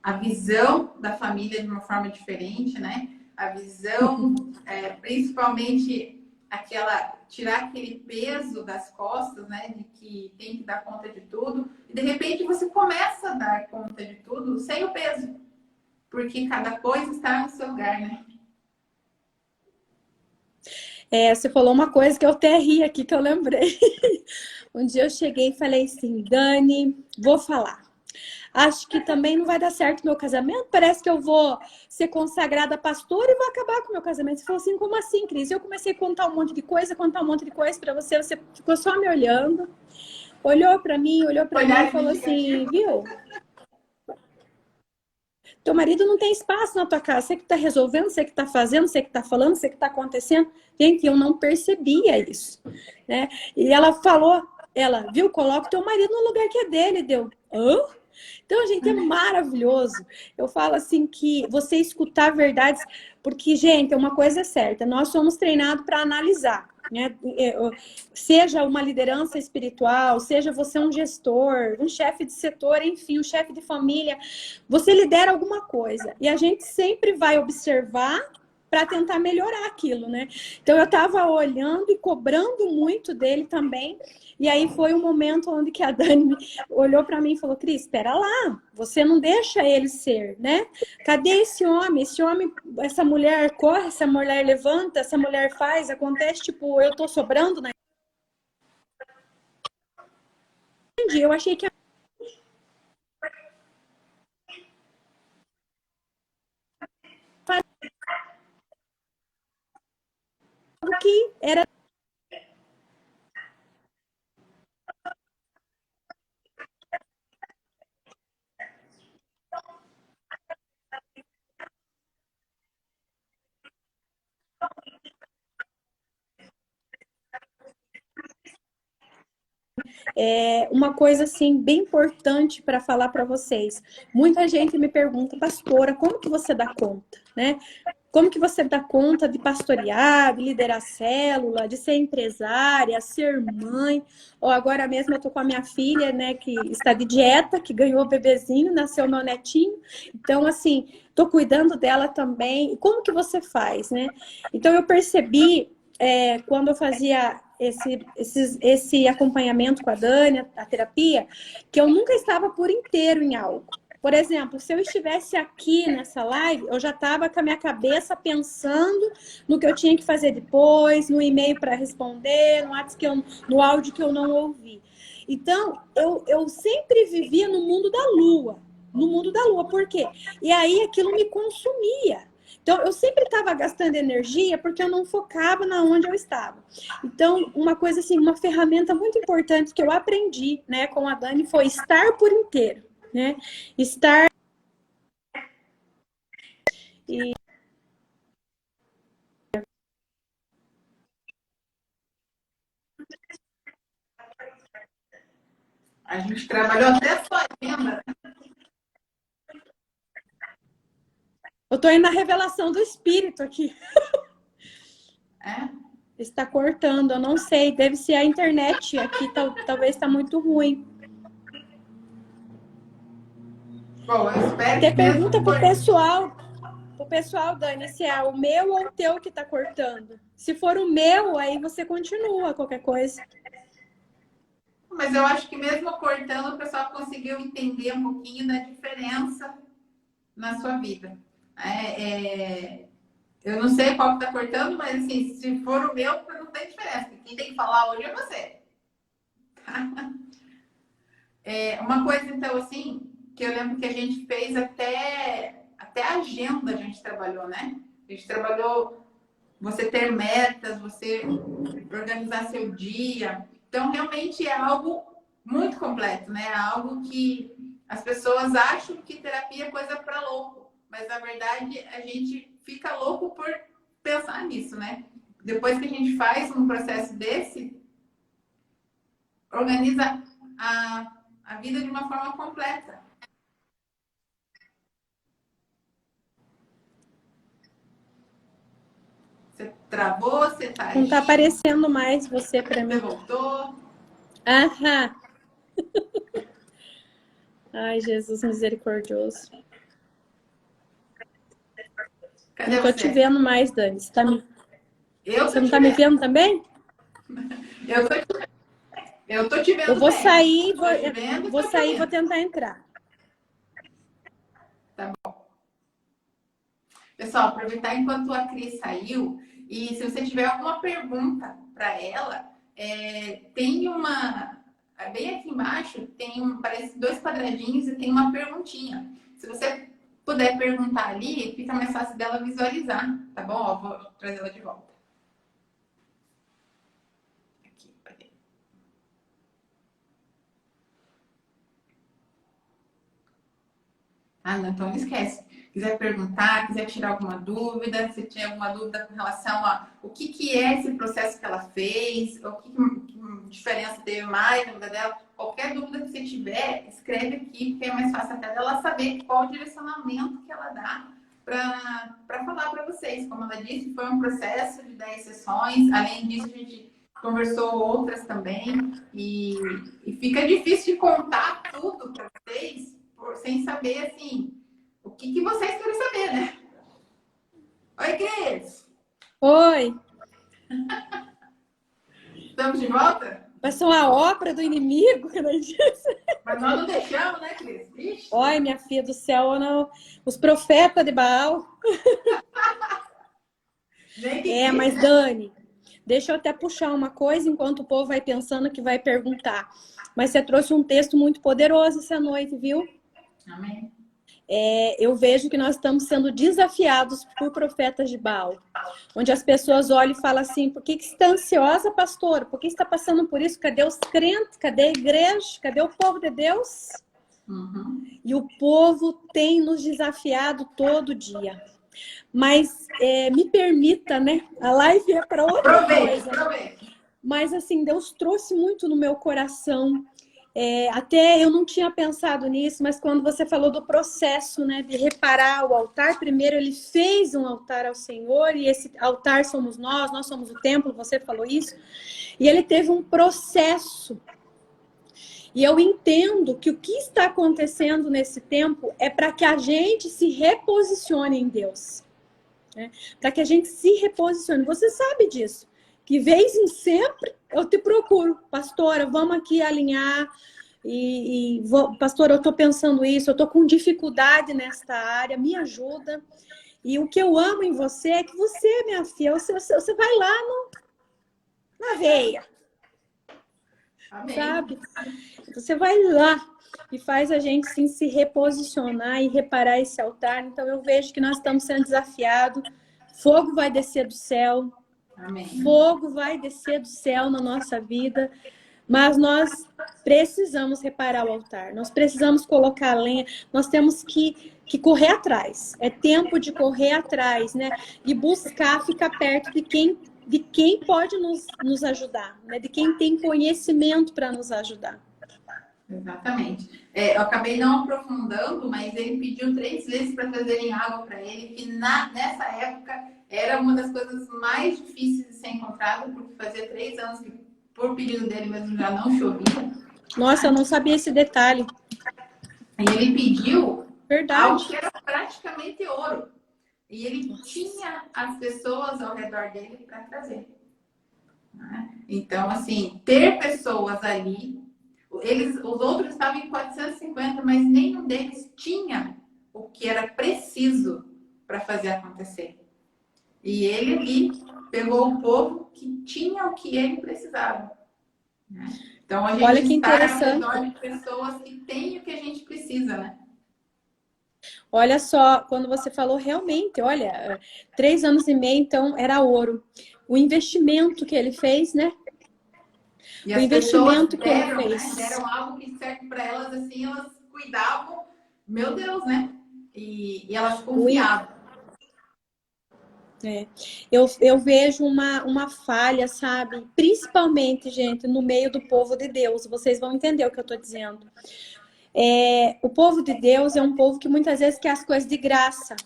a visão da família de uma forma diferente, né? A visão, principalmente tirar aquele peso das costas, né? De que tem que dar conta de tudo, e de repente você começa a dar conta de tudo sem o peso, porque cada coisa está no seu lugar, né? Você falou uma coisa que eu até ri aqui, que eu lembrei. Um dia eu cheguei e falei assim, Dani, vou falar. Acho que também não vai dar certo meu casamento. Parece que eu vou ser consagrada pastora e vou acabar com o meu casamento. Você falou assim, como assim, Cris? Eu comecei a contar um monte de coisa para você. Você ficou só me olhando. Olhou para mim e falou assim, viu? Teu marido não tem espaço na tua casa. Você que está resolvendo, você que está fazendo, você que está falando, você que está acontecendo. Gente, eu não percebia isso, né? E ela falou, viu, coloca o teu marido no lugar que é dele. Deu, hã? Então, gente, é maravilhoso. Eu falo assim que você escutar verdades, porque, gente, uma coisa é certa, nós somos treinados para analisar, né? Seja uma liderança espiritual, seja você um gestor, um chefe de setor, enfim, um chefe de família, você lidera alguma coisa e a gente sempre vai observar para tentar melhorar aquilo, né? Então eu estava olhando e cobrando muito dele também. E aí foi um momento onde que a Dani olhou para mim e falou, Cris, espera lá, você não deixa ele ser, né? Cadê esse homem? Esse homem, essa mulher corre, essa mulher levanta, essa mulher faz, acontece, tipo, eu tô sobrando, né? Eu achei que algo que era uma coisa assim bem importante para falar para vocês. Muita gente me pergunta, pastora, como que você dá conta, né? Como que você dá conta de pastorear, de liderar célula, de ser empresária, ser mãe? Ou agora mesmo eu tô com a minha filha, né, que está de dieta, que ganhou o bebezinho, nasceu meu netinho. Então, assim, tô cuidando dela também. Como que você faz, né? Então, eu percebi, quando eu fazia esse acompanhamento com a Dani, a terapia, que eu nunca estava por inteiro em algo. Por exemplo, se eu estivesse aqui nessa live, eu já estava com a minha cabeça pensando no que eu tinha que fazer depois, no e-mail para responder, no áudio que eu não ouvi. Então, eu sempre vivia no mundo da lua. No mundo da lua. Por quê? E aí aquilo me consumia. Então, eu sempre estava gastando energia porque eu não focava na onde eu estava. Então, uma coisa assim, uma ferramenta muito importante que eu aprendi, né, com a Dani foi estar por inteiro, né? Estar e A gente trabalhou até sua agenda. eu tô indo na revelação do espírito aqui. É? Está cortando, eu não sei, deve ser a internet aqui, talvez está muito ruim. Bom, eu espero Até que pergunta mesmo pro pessoal, Dani, se é o meu ou o teu que está cortando. Se for o meu, aí você continua qualquer coisa. Mas eu acho que mesmo cortando, o pessoal conseguiu entender um pouquinho da diferença na sua vida. Eu não sei qual que tá cortando, mas assim, se for o meu, não tem diferença. Quem tem que falar hoje é você. Uma coisa, então, assim, que eu lembro que a gente fez até a agenda a gente trabalhou, né? A gente trabalhou você ter metas, você organizar seu dia. Então, realmente é algo muito completo, né? É algo que As pessoas acham que terapia é coisa para louco, mas na verdade a gente fica louco por pensar nisso, né? Depois que a gente faz um processo desse, organiza a vida de uma forma completa. Você travou, você tá... Não tá aparecendo mais você para mim. Você voltou. Aham. Ai, Jesus misericordioso. Cadê não tô você? te vendo mais, Dani. Você, Você não tá me vendo também? Eu tô te vendo. Eu vou bem. sair, Vou sair e vou tentar entrar. Tá bom. Pessoal, aproveitar enquanto a Cris saiu, e se você tiver alguma pergunta para ela, tem uma... Bem aqui embaixo, parece 2 quadradinhos e tem uma perguntinha. Se você puder perguntar ali, fica mais fácil dela visualizar, tá bom? Ó, vou trazer ela de volta. Aqui, cadê? Ah, não, então não esquece. Quiser perguntar, quiser tirar alguma dúvida, se tiver alguma dúvida com relação a o que é esse processo que ela fez, o que diferença teve mais na vida dela, qualquer dúvida que você tiver, escreve aqui, porque é mais fácil até dela saber qual o direcionamento que ela dá para falar para vocês. Como ela disse, foi um processo de 10 sessões, além disso a gente conversou outras também, e fica difícil de contar tudo para vocês, sem saber, assim, o que vocês querem saber, né? Oi, Cris! Oi! Estamos de volta? Passou uma obra do inimigo, que não disse. Mas nós não deixamos, né, Cris? Ixi. Oi, minha filha do céu, não. Os profetas de Baal. Mas Dani, deixa eu até puxar uma coisa enquanto o povo vai pensando que vai perguntar. Mas você trouxe um texto muito poderoso essa noite, viu? Amém. Eu vejo que nós estamos sendo desafiados por profetas de Baal, onde as pessoas olham e falam assim: por que você está ansiosa, pastor? Por que você está passando por isso? Cadê os crentes? Cadê a igreja? Cadê o povo de Deus? Uhum. E o povo tem nos desafiado todo dia. Mas me permita, né? A live é para outra coisa. Mas assim, Deus trouxe muito no meu coração. Até eu não tinha pensado nisso, mas quando você falou do processo, né, de reparar o altar, primeiro ele fez um altar ao Senhor, e esse altar somos nós somos o templo, você falou isso, e ele teve um processo. E eu entendo que o que está acontecendo nesse tempo é para que a gente se reposicione em Deus, né? Para que a gente se reposicione. Você sabe disso. Que vez em sempre eu te procuro, pastora, vamos aqui alinhar, pastora, eu estou pensando isso, eu estou com dificuldade nesta área, me ajuda. E o que eu amo em você é que você, minha filha, você vai lá na veia. Amém. Sabe? Você vai lá e faz a gente sim, se reposicionar e reparar esse altar. Então eu vejo que nós estamos sendo desafiados, fogo vai descer do céu. Amém. Fogo vai descer do céu na nossa vida, mas nós precisamos reparar o altar, nós precisamos colocar a lenha, nós temos que correr atrás. É tempo de correr atrás, né? E buscar ficar perto de quem pode nos ajudar, né? De quem tem conhecimento para nos ajudar. Exatamente. Eu acabei não aprofundando, mas ele pediu 3 vezes para trazerem água para ele, que nessa época era uma das coisas mais difíceis de ser encontrada, porque fazia 3 anos que, por pedido dele mesmo, já não chovia. Nossa, eu não sabia esse detalhe. E ele pediu Verdade. algo que era praticamente ouro. E ele tinha as pessoas ao redor dele para trazer. Então, assim, ter pessoas ali... os outros estavam em 450, mas nenhum deles tinha o que era preciso para fazer acontecer. E ele ali pegou o povo que tinha o que ele precisava. Então a gente está ao redor de pessoas que têm o que a gente precisa, né? Olha só, quando você falou realmente, olha, 3 anos e meio, então era ouro. O investimento que ele fez, né? E o investimento que ele fez. Deram algo que serve para elas, assim, elas cuidavam, meu Deus, né? E elas confiavam. Eu vejo uma falha, sabe? Principalmente, gente, no meio do povo de Deus. Vocês vão entender o que eu estou dizendo. O povo de Deus é um povo que muitas vezes quer as coisas de graça.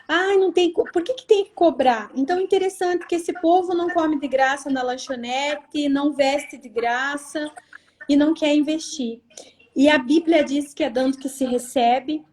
Ah, não tem. Por que tem que cobrar? Então é interessante que esse povo não come de graça na lanchonete, não veste de graça e não quer investir. E a Bíblia diz que é dando que se recebe,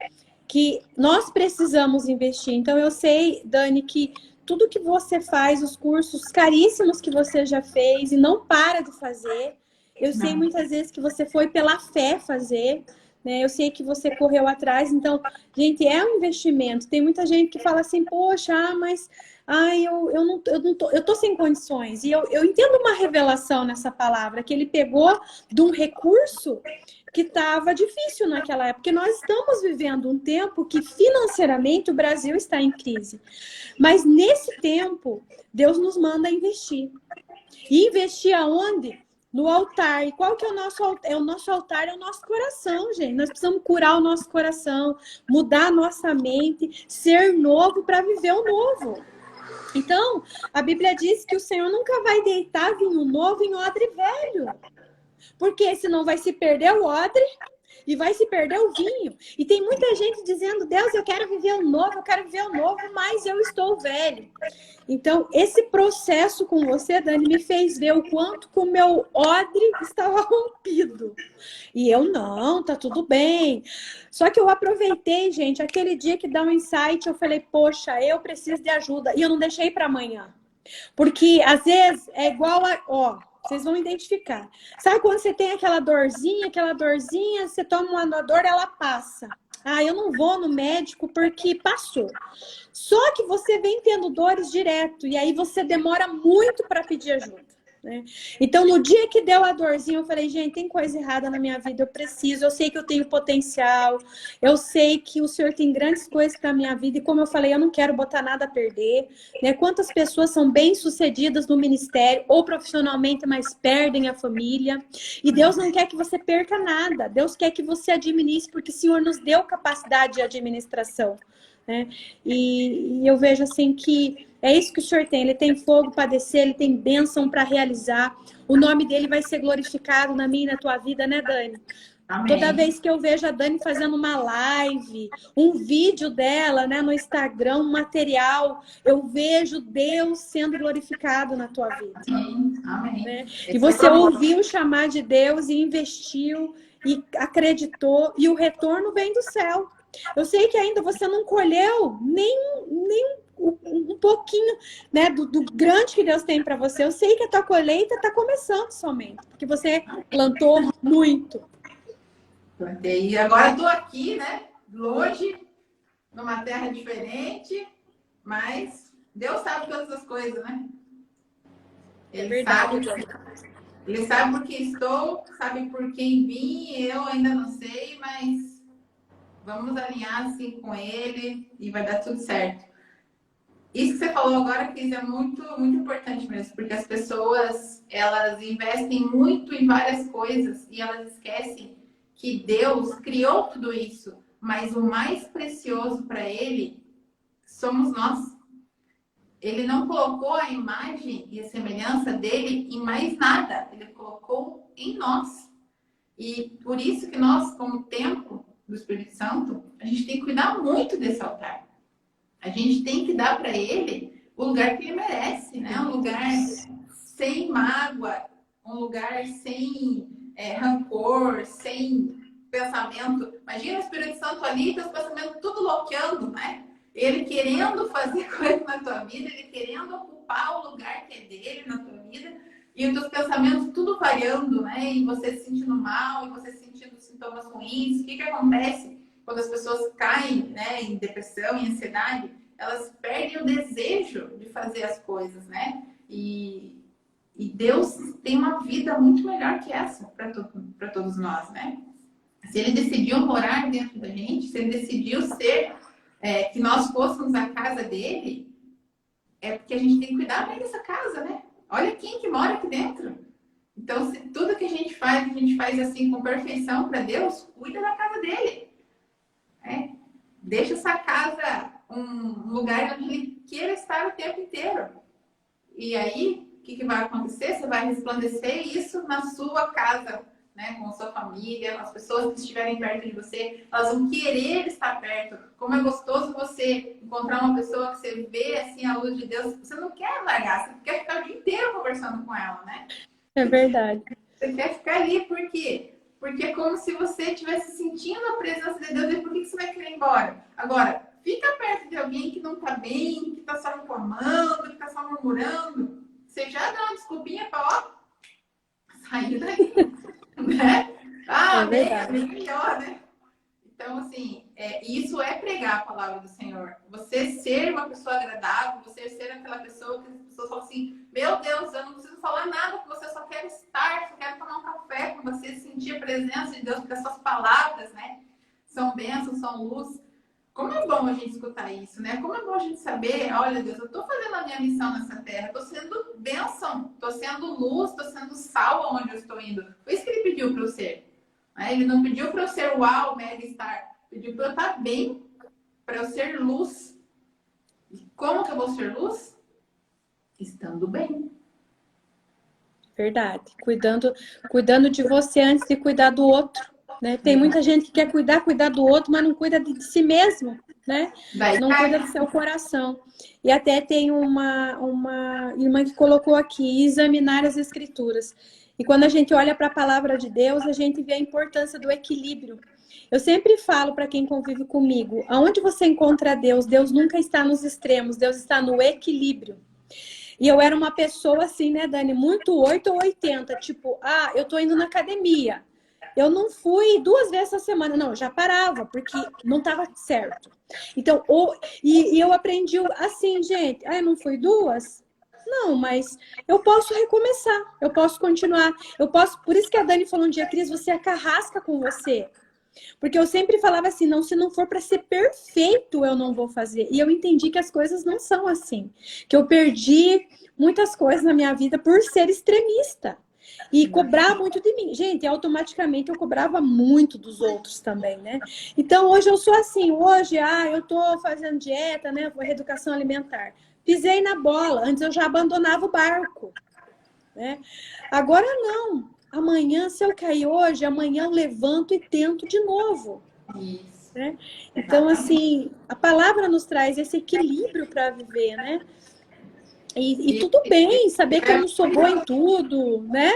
que nós precisamos investir. Então eu sei, Dani, que tudo que você faz, os cursos caríssimos que você já fez e não para de fazer, eu sei muitas vezes que você foi pela fé fazer, né? Eu sei que você correu atrás. Então, gente, é um investimento. Tem muita gente que fala assim, poxa, mas eu tô sem condições. E eu entendo uma revelação nessa palavra, que ele pegou de um recurso que estava difícil naquela época, porque nós estamos vivendo um tempo que financeiramente o Brasil está em crise. Mas nesse tempo, Deus nos manda investir. E investir aonde? No altar. E qual que é o nosso altar? O nosso altar é o nosso coração, gente. Nós precisamos curar o nosso coração, mudar a nossa mente, ser novo para viver o novo. Então, a Bíblia diz que o Senhor nunca vai deitar vinho novo em odre velho. Porque senão vai se perder o odre e vai se perder o vinho. E tem muita gente dizendo, Deus, eu quero viver o novo, mas eu estou velho. Então, esse processo com você, Dani, me fez ver o quanto que o meu odre estava rompido. E eu, não, tá tudo bem. Só que eu aproveitei, gente, aquele dia que dá um insight, eu falei, poxa, eu preciso de ajuda. E eu não deixei para amanhã. Porque, às vezes, é igual a... Vocês vão identificar. Sabe quando você tem aquela dorzinha, você toma uma dor, ela passa. Ah, eu não vou no médico porque passou. Só que você vem tendo dores direto e aí você demora muito para pedir ajuda, né? Então, no dia que deu a dorzinha, eu falei, gente, tem coisa errada na minha vida, eu sei que eu tenho potencial, eu sei que o Senhor tem grandes coisas para a minha vida e como eu falei, eu não quero botar nada a perder, né? Quantas pessoas são bem-sucedidas no ministério ou profissionalmente, mas perdem a família. E Deus não quer que você perca nada, Deus quer que você administre, porque o Senhor nos deu capacidade de administração, né? E eu vejo assim que é isso que o Senhor tem. Ele tem fogo para descer, ele tem bênção para realizar. O nome dele vai ser glorificado na minha e na tua vida, né, Dani? Amém. Toda vez que eu vejo a Dani fazendo uma live, um vídeo dela, né, no Instagram, um material, eu vejo Deus sendo glorificado na tua vida. Amém. Né? E você ouviu chamar de Deus e investiu e acreditou e o retorno vem do céu. Eu sei que ainda você não colheu nem um pouquinho, né, do grande que Deus tem para você. Eu sei que a tua colheita está começando somente, porque você plantou muito. Plantei. E agora estou aqui, né, longe, numa terra diferente, mas Deus sabe todas as coisas, né? Ele sabe por que estou, sabe por quem vim, eu ainda não sei, mas vamos alinhar assim com ele e vai dar tudo certo. Isso que você falou agora, Cris, é muito, muito importante mesmo, porque as pessoas, elas investem muito em várias coisas e elas esquecem que Deus criou tudo isso, mas o mais precioso para ele somos nós. Ele não colocou a imagem e a semelhança dele em mais nada, ele colocou em nós. E por isso que nós, como templo do Espírito Santo, a gente tem que cuidar muito desse altar. A gente tem que dar para ele o lugar que ele merece, né? Um lugar sem mágoa, um lugar sem rancor, sem pensamento. Imagina o Espírito Santo ali, teus pensamentos tudo bloqueando, né? Ele querendo fazer coisa na tua vida, ele querendo ocupar o lugar que é dele na tua vida, e os teus pensamentos tudo variando, né? E você se sentindo mal, e você sentindo sintomas ruins. O que acontece? Quando as pessoas caem, né, em depressão, em ansiedade, elas perdem o desejo de fazer as coisas, né? E Deus tem uma vida muito melhor que essa para todos nós, né? Se ele decidiu morar dentro da gente, se ele decidiu ser, que nós fôssemos a casa dele, é porque a gente tem que cuidar bem dessa casa, né? Olha quem que mora aqui dentro. Então, se tudo que a gente faz assim com perfeição para Deus, cuida da casa dele. Né? Deixa essa casa um lugar onde ele queira estar o tempo inteiro. E aí, o que vai acontecer? Você vai resplandecer isso na sua casa, né? Com a sua família, as pessoas que estiverem perto de você, elas vão querer estar perto. Como é gostoso você encontrar uma pessoa que você vê assim a luz de Deus, você não quer largar, você quer ficar o dia inteiro conversando com ela, né? É verdade. Você quer ficar ali, por quê? Porque é como se você estivesse sentindo a presença de Deus, e por que você vai querer ir embora? Agora, fica perto de alguém que não está bem, que está só reclamando, que está só murmurando. Você já dá uma desculpinha para, ó, sair daí, né? É Ah, verdade. bem melhor, né? Então, assim, isso é pregar a palavra do Senhor. Você ser uma pessoa agradável, você ser aquela pessoa que as pessoas falam assim, meu Deus, eu não preciso falar nada com você, eu só quero estar, só quero tomar um café com você, sentir a presença de Deus, porque as suas palavras, né, são bênçãos, são luz. Como é bom a gente escutar isso, né? Como é bom a gente saber, olha, Deus, eu estou fazendo a minha missão nessa terra, estou sendo bênção, estou sendo luz, estou sendo sal onde eu estou indo. Foi isso que ele pediu para eu ser. Ele não pediu para eu ser uau, mega star. Pediu para eu estar bem, para eu ser luz. E como que eu vou ser luz? Estando bem. Verdade. Cuidando de você antes de cuidar do outro, né? Tem muita gente que quer cuidar do outro, mas não cuida de si mesmo, né? Daí Não cuida cai. do seu coração. E até tem uma irmã que colocou aqui, examinar as escrituras. E quando a gente olha para a palavra de Deus, a gente vê a importância do equilíbrio. Eu sempre falo para quem convive comigo, aonde você encontra Deus, Deus nunca está nos extremos, Deus está no equilíbrio. E eu era uma pessoa assim, né, Dani, muito 8 ou 80, tipo, eu tô indo na academia. Eu não fui 2 vezes essa semana, não, eu já parava, porque não estava certo. Então, e eu aprendi assim, gente, eu não fui 2? Não, mas eu posso recomeçar, eu posso continuar, eu posso, por isso que a Dani falou um dia, Cris, você é carrasca com você. Porque eu sempre falava assim, não, se não for para ser perfeito, eu não vou fazer. E eu entendi que as coisas não são assim. Que eu perdi muitas coisas na minha vida por ser extremista. E cobrar muito de mim. Gente, automaticamente eu cobrava muito dos outros também, né? Então, hoje eu sou assim. Hoje, eu tô fazendo dieta, né? Reeducação alimentar. Pisei na bola. Antes eu já abandonava o barco, né? Agora não. Amanhã, se eu cair hoje, amanhã eu levanto e tento de novo. Isso. Né? Então, assim, a palavra nos traz esse equilíbrio para viver, né? E tudo bem, saber que eu não sou boa em tudo, né?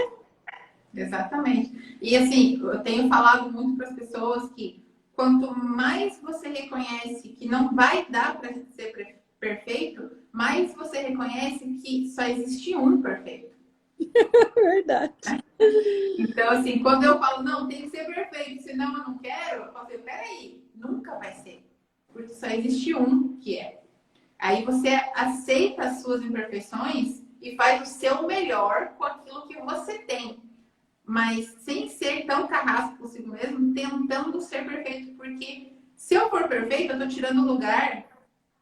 Exatamente. E assim, eu tenho falado muito para as pessoas que quanto mais você reconhece que não vai dar para ser perfeito, mais você reconhece que só existe um perfeito. Verdade. Então, assim, quando eu falo, não, tem que ser perfeito, senão eu não quero, eu falo assim, peraí, nunca vai ser. Porque só existe um que é. Aí você aceita as suas imperfeições e faz o seu melhor com aquilo que você tem. Mas sem ser tão carrasco consigo mesmo, tentando ser perfeito. Porque se eu for perfeito, eu tô tirando o lugar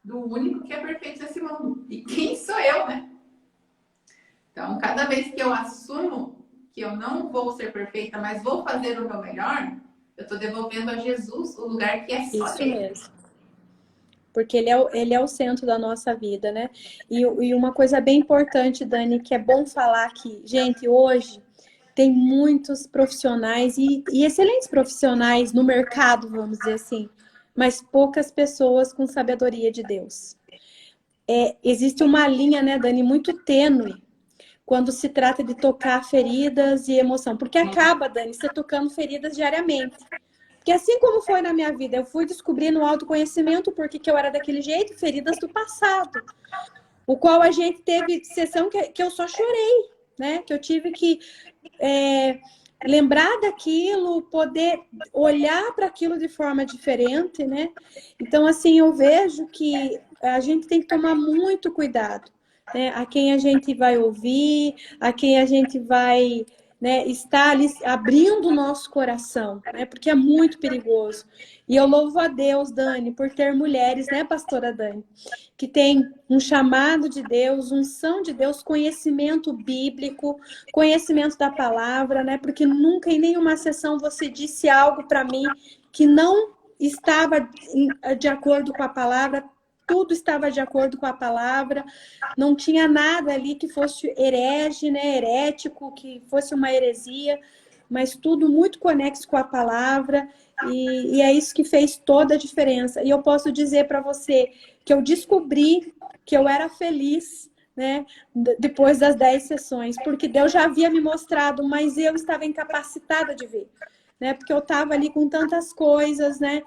do único que é perfeito nesse mundo. E quem sou eu, né? Então, cada vez que eu assumo que eu não vou ser perfeita, mas vou fazer o meu melhor, eu tô devolvendo a Jesus o lugar que é só Isso dele. mesmo. Porque ele é o centro da nossa vida, né? E uma coisa bem importante, Dani, que é bom falar aqui. Gente, hoje tem muitos profissionais e excelentes profissionais no mercado, vamos dizer assim, mas poucas pessoas com sabedoria de Deus. Existe uma linha, né, Dani, muito tênue quando se trata de tocar feridas e emoção. Porque acaba, Dani, você tocando feridas diariamente. Porque assim como foi na minha vida, eu fui descobrindo o autoconhecimento, porque que eu era daquele jeito, feridas do passado. O qual a gente teve sessão que eu só chorei, né? Que eu tive que lembrar daquilo, poder olhar para aquilo de forma diferente, né? Então, assim, eu vejo que a gente tem que tomar muito cuidado, né? A quem a gente vai ouvir, a quem a gente vai né, está ali abrindo o nosso coração, né, porque é muito perigoso. E eu louvo a Deus, Dani, por ter mulheres, né, pastora Dani, que tem um chamado de Deus, unção de Deus, conhecimento bíblico, conhecimento da palavra, né, porque nunca em nenhuma sessão você disse algo para mim que não estava de acordo com a palavra, tudo estava de acordo com a palavra, não tinha nada ali que fosse herege, né, herético, que fosse uma heresia, mas tudo muito conexo com a palavra, e é isso que fez toda a diferença. E eu posso dizer para você que eu descobri que eu era feliz, né, depois das 10 sessões, porque Deus já havia me mostrado, mas eu estava incapacitada de ver, né, porque eu estava ali com tantas coisas, né,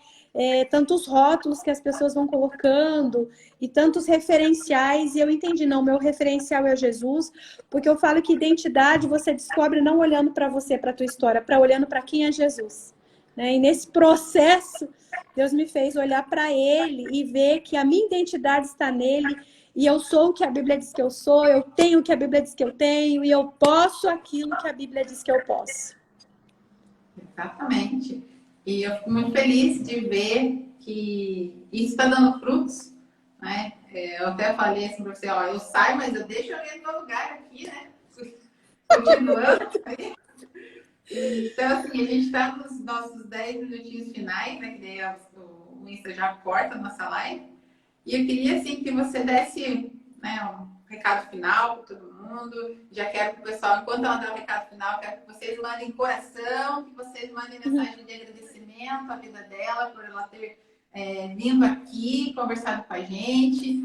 tantos rótulos que as pessoas vão colocando e tantos referenciais, e eu entendi, não, meu referencial é Jesus, porque eu falo que identidade você descobre não olhando para você, para a tua história, para olhando para quem é Jesus, né? E nesse processo, Deus me fez olhar para Ele e ver que a minha identidade está nele, e eu sou o que a Bíblia diz que eu sou, eu tenho o que a Bíblia diz que eu tenho, e eu posso aquilo que a Bíblia diz que eu posso. Exatamente. E eu fico muito feliz de ver que isso está dando frutos, né? Eu até falei assim para você, ó, eu saio, mas eu deixo alguém no meu lugar aqui, né? Continuando. Então, assim, a gente está nos nossos 10 minutinhos finais, né? Que daí o Insta já corta a nossa live. E eu queria, assim, que você desse, né, um recado final para todo mundo. Já quero que o pessoal, enquanto ela dá o recado final, quero que vocês mandem coração, que vocês mandem mensagem de agradecimento à vida dela, por ela ter vindo aqui, conversado com a gente,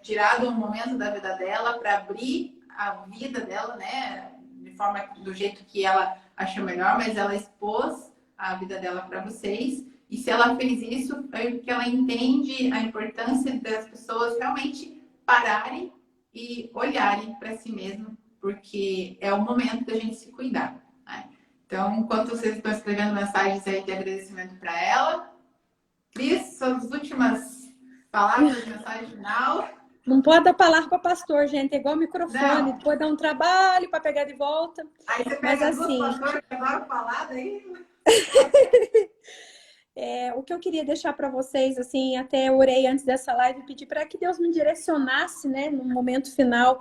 tirado um momento da vida dela para abrir a vida dela, né? De forma, do jeito que ela achou melhor, mas ela expôs a vida dela para vocês. E se ela fez isso, é porque ela entende a importância das pessoas realmente pararem e olharem para si mesmo, porque é o momento da gente se cuidar, né? Então, enquanto vocês estão escrevendo mensagens aí de agradecimento para ela, Cris, suas últimas palavras de mensagem final. Não pode dar palavra para pastor, gente, é igual microfone, Não. pode dar um trabalho para pegar de volta. Aí você Mas pega duas assim, pastores que agora falar daí. o que eu queria deixar para vocês, assim, até orei antes dessa live, pedir para que Deus me direcionasse, né, no momento final.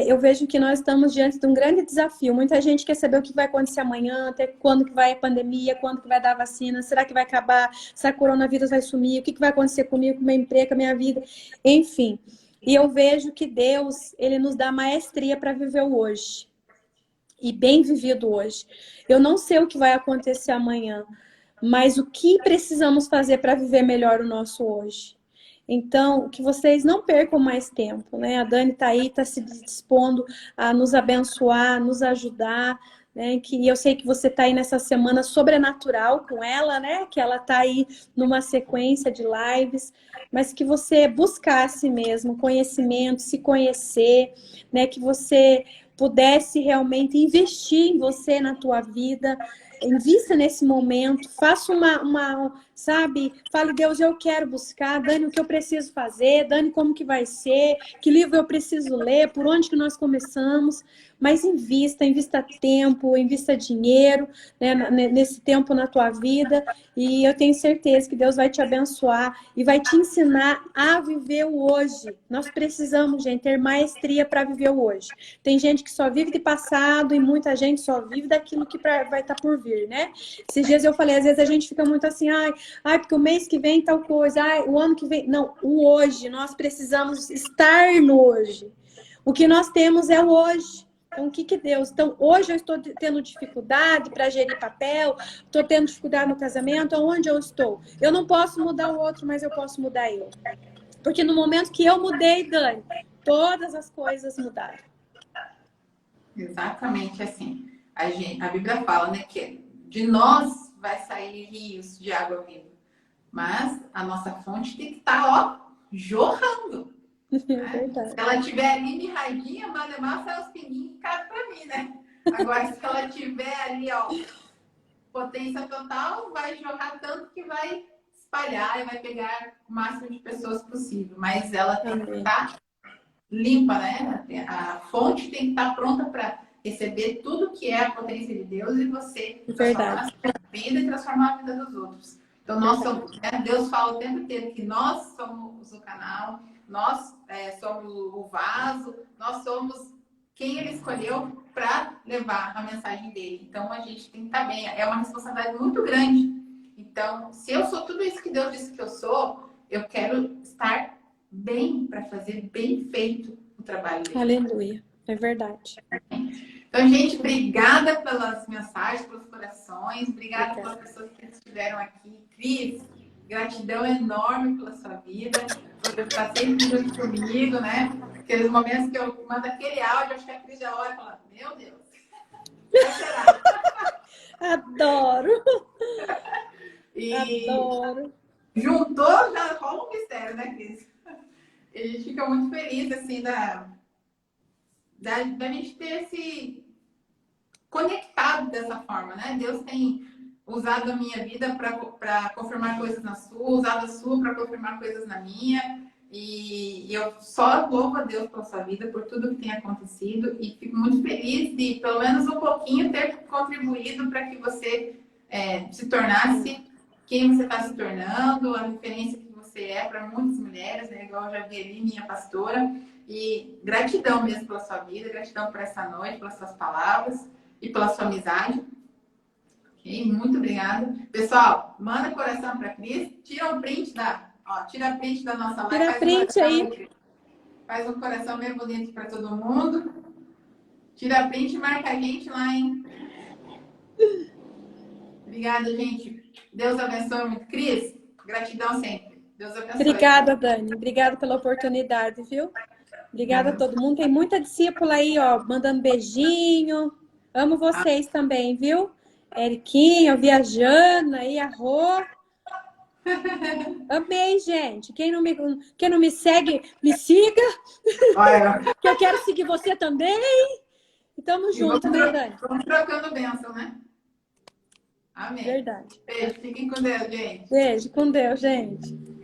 Eu vejo que nós estamos diante de um grande desafio. Muita gente quer saber o que vai acontecer amanhã, até quando que vai a pandemia, quando que vai dar a vacina, será que vai acabar, se a coronavírus vai sumir, o que vai acontecer comigo, com o meu emprego, com a minha vida, enfim. E eu vejo que Deus, Ele nos dá maestria para viver o hoje. E bem vivido hoje. Eu não sei o que vai acontecer amanhã, mas o que precisamos fazer para viver melhor o nosso hoje? Então, que vocês não percam mais tempo, né? A Dani está aí, está se dispondo a nos abençoar, nos ajudar, né? Que eu sei que você está aí nessa semana sobrenatural com ela, né? Que ela está aí numa sequência de lives, mas que você buscasse mesmo conhecimento, se conhecer, né? Que você pudesse realmente investir em você, na tua vida, invista nesse momento, faça sabe, fale, Deus, eu quero buscar, Dani, o que eu preciso fazer, Dani, como que vai ser, que livro eu preciso ler, por onde que nós começamos, mas invista tempo, invista dinheiro, né, nesse tempo na tua vida, e eu tenho certeza que Deus vai te abençoar e vai te ensinar a viver o hoje. Nós precisamos, gente, ter maestria para viver o hoje. Tem gente que só vive de passado e muita gente só vive daquilo que vai estar por vir, né? Esses dias eu falei, às vezes a gente fica muito assim, porque o mês que vem tal coisa, o ano que vem. Não, o hoje, nós precisamos estar no hoje. O que nós temos é o hoje. Então, o que Deus? Então, hoje eu estou tendo dificuldade para gerir papel, estou tendo dificuldade no casamento, aonde eu estou? Eu não posso mudar o outro, mas eu posso mudar eu. Porque no momento que eu mudei, Dani, todas as coisas mudaram. Exatamente assim. A Bíblia fala, né, que de nós vai sair rios de água viva. Mas a nossa fonte tem que estar, ó, jorrando. Né? Se ela tiver ali mirradinha, malemar sai os pinguinhos que cabem para mim, né? Agora, se ela tiver ali, ó, potência total, vai jorrar tanto que vai espalhar e vai pegar o máximo de pessoas possível. Mas ela tem que estar limpa, né? A fonte tem que estar pronta para receber tudo que é a potência de Deus e você transformar a Verdade. sua vida e transformar a vida dos outros. Então, nós somos, né? Deus fala o tempo inteiro que nós somos o canal, nós somos o vaso, nós somos quem ele escolheu para levar a mensagem dele. Então, a gente tem que estar bem. É uma responsabilidade muito grande. Então, se eu sou tudo isso que Deus disse que eu sou, eu quero estar bem para fazer bem feito o trabalho dele. Aleluia. É verdade. Então, gente, obrigada pelas mensagens, pelos corações, obrigada pelas pessoas que estiveram aqui. Cris, gratidão enorme pela sua vida, por estar sempre junto comigo, né? Aqueles momentos que eu mando aquele áudio, acho que a Cris já olha e fala, meu Deus, o que será? Adoro. E Adoro. juntou, já rola um mistério, né, Cris? E a gente fica muito feliz, assim, da gente ter esse conectado dessa forma, né? Deus tem usado a minha vida para confirmar coisas na sua, usado a sua para confirmar coisas na minha. E eu só louvo a Deus pela sua vida, por tudo que tem acontecido. E fico muito feliz de, pelo menos um pouquinho, ter contribuído para que você se tornasse quem você está se tornando, a referência que você é para muitas mulheres, né? Igual eu já vi ali, minha pastora. E gratidão mesmo pela sua vida, gratidão por essa noite, pelas suas palavras e pela sua amizade. Ok? Muito obrigada. Pessoal, manda coração para a Cris. Tira um print tira print da nossa live. Tira print aí. Faz um coração bem bonito para todo mundo. Tira print e marca a gente lá, hein? Obrigada, gente. Deus abençoe muito. Cris, gratidão sempre. Deus abençoe. Obrigada, Dani. Obrigada pela oportunidade, viu? Obrigada a todo mundo. Tem muita discípula aí, ó, mandando beijinho. Amo vocês também, viu? Eriquinha, Viajana aí, a Rô. Amei, gente. Quem não me segue, me siga. Olha. Que eu quero seguir você também. E tamo junto, né, Dani? Vamos trocando bênção, né? Amém. Verdade. Beijo. Fiquem com Deus, gente. Beijo, com Deus, gente.